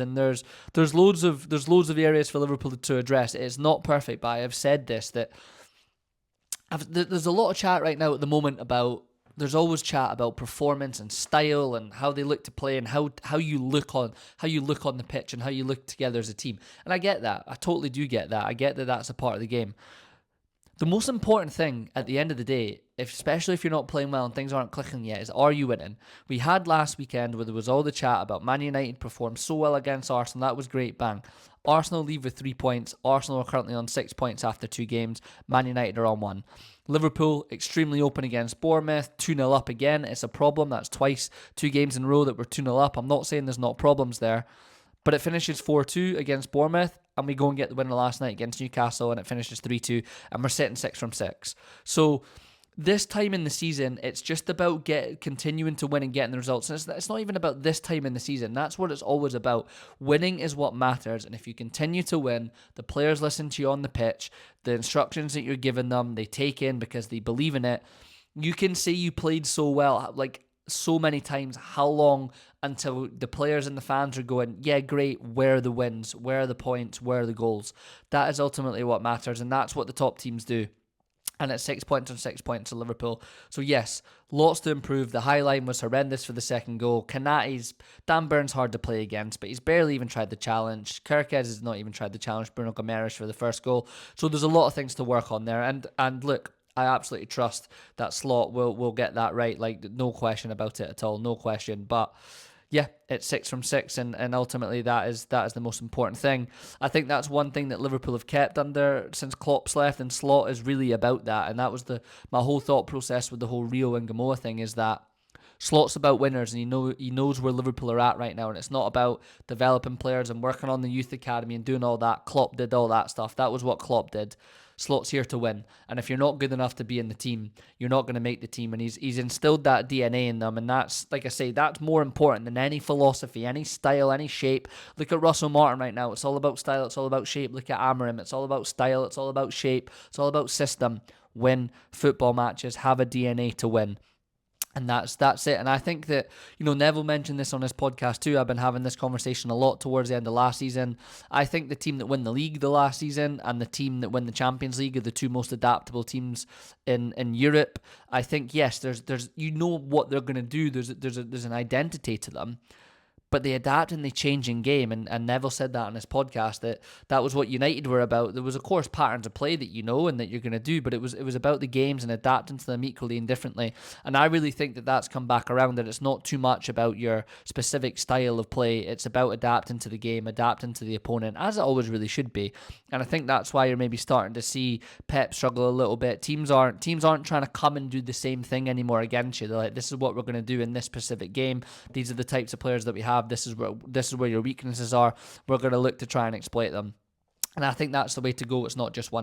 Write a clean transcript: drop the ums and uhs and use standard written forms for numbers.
and there's loads of areas for Liverpool to address. It's not perfect, but I have said this, that there's a lot of chat right now at the moment about, there's always chat about performance and style and how they look to play and how you look on the pitch and how you look together as a team. And I get that. I totally do get that. I get that that's a part of the game. The most important thing at the end of the day, especially if you're not playing well and things aren't clicking yet, is, are you winning? We had last weekend where there was all the chat about Man United performed so well against Arsenal. That was great, bang. Arsenal leave with 3 points. Arsenal are currently on 6 points after 2 games. Man United are on 1. Liverpool, extremely open against Bournemouth, 2-0 up again. It's a problem. That's twice, 2 games in a row that we're 2-0 up. I'm not saying there's not problems there. But it finishes 4-2 against Bournemouth, and we go and get the winner last night against Newcastle, and it finishes 3-2, and we're sitting 6 from 6. So this time in the season, it's just about continuing to win and getting the results. And it's not even about this time in the season. That's what it's always about. Winning is what matters, and if you continue to win, the players listen to you on the pitch, the instructions that you're giving them, they take in because they believe in it. You can say you played so well, like, so many times. How long until the players and the fans are going, yeah, great, where are the wins, where are the points, where are the goals? That is ultimately what matters, and that's what the top teams do. And it's 6 points on 6 points to Liverpool. So yes, lots to improve. The high line was horrendous for the second goal. Dan Burns hard to play against, but he's barely even tried the challenge. Kirkes has not even tried the challenge. Bruno Gomes for the first goal. So there's a lot of things to work on there. And look, I absolutely trust that Slot will get that right. Like, no question about it at all. No question. But yeah, it's 6 from 6, and ultimately that is the most important thing. I think that's one thing that Liverpool have kept under since Klopp's left, and Slot is really about that. And that was my whole thought process with the whole Rio and Gamoa thing, is that Slot's about winners, and he knows where Liverpool are at right now, and it's not about developing players and working on the youth academy and doing all that. Klopp did all that stuff. That was what Klopp did. Slot's here to win, and if you're not good enough to be in the team, you're not going to make the team. And he's instilled that DNA in them, and that's, like I say, that's more important than any philosophy, any style, any shape. Look at Russell Martin right now. It's all about style. It's all about shape. Look at Amorim. It's all about style. It's all about shape. It's all about system. Win football matches. Have a DNA to win. And that's it. And I think that, Neville mentioned this on his podcast too. I've been having this conversation a lot towards the end of last season. I think the team that win the league the last season and the team that win the Champions League are the two most adaptable teams in Europe. I think, yes, there's what they're going to do. There's an identity to them. But they adapt and they change in game, and Neville said that on his podcast, that was what United were about. There was, of course, patterns of play that you know and that you're going to do, but it was about the games and adapting to them equally and differently. And I really think that that's come back around, that it's not too much about your specific style of play. It's about adapting to the game, adapting to the opponent, as it always really should be. And I think that's why you're maybe starting to see Pep struggle a little bit. Teams aren't trying to come and do the same thing anymore against you. They're like, this is what we're going to do in this specific game. These are the types of players that we have. This is where your weaknesses are. We're going to look to try and exploit them. And I think that's the way to go. It's not just one